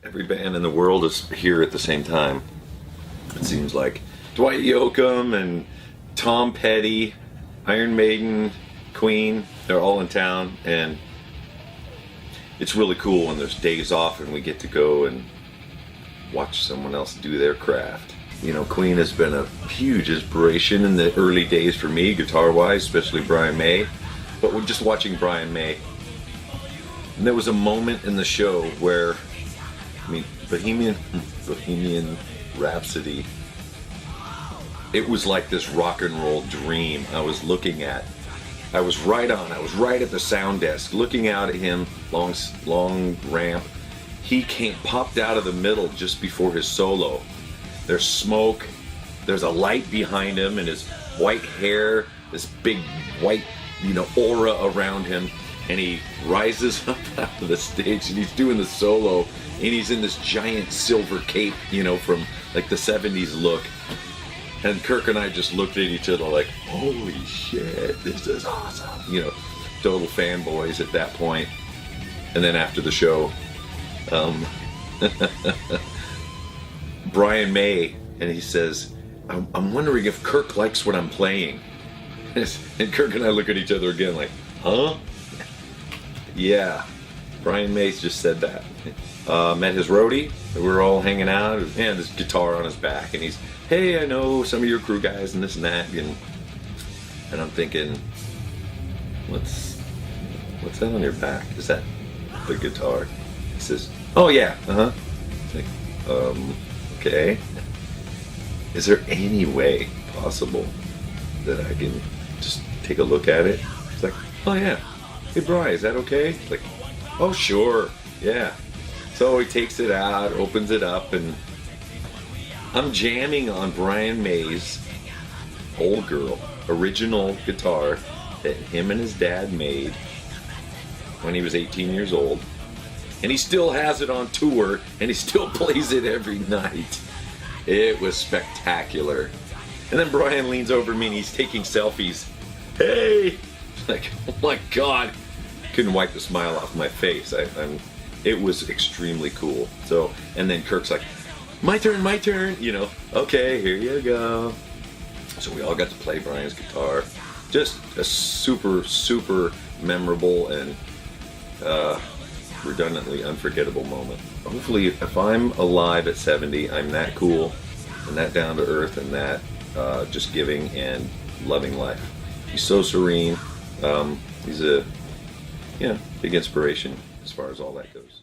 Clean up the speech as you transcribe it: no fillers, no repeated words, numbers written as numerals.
Every band in the world is here at the same time. It seems like Dwight Yoakam and Tom Petty, Iron Maiden, Queen, they're all in town, and it's really cool when there's days off and we get to go and watch someone else do their craft. You know, Queen has been a huge inspiration in the early days for me, guitar-wise, especially Brian May. But we're just watching Brian May. And there was a moment in the show where, I mean, Bohemian Rhapsody, it was like this rock and roll dream I was looking at. I was right at the sound desk, looking out at him, long ramp. He popped out of the middle just before his solo. There's smoke, there's a light behind him, and his white hair, this big white, aura around him, and he rises up out of the stage and he's doing the solo, and he's in this giant silver cape, from like the 70s look. And Kirk and I just looked at each other like, holy shit, this is awesome. Total fanboys at that point. And then after the show, Brian May, and he says, I'm wondering if Kirk likes what I'm playing. And Kirk and I look at each other again like, huh? Yeah, Brian May just said that. Met his roadie, we were all hanging out, and this guitar on his back, and he's, hey, I know some of your crew guys and this and that, and I'm thinking, what's that on your back? Is that the guitar? He says, oh yeah, It's like, okay. Is there any way possible that I can just take a look at it? It's like, oh yeah. Hey Brian, is that okay? It's like, oh sure, yeah. So he takes it out, opens it up, and I'm jamming on Brian May's Old Girl, original guitar that him and his dad made when he was 18 years old. And he still has it on tour, and he still plays it every night. It was spectacular. And then Brian leans over me and he's taking selfies. Hey! Like, oh my God. Couldn't wipe the smile off my face. It was extremely cool. So, and then Kirk's like, my turn, okay, here you go. So we all got to play Brian's guitar. Just a super, super memorable and redundantly unforgettable moment. Hopefully, if I'm alive at 70, I'm that cool and that down to earth and that just giving and loving life. He's so serene. He's a big inspiration as far as all that goes.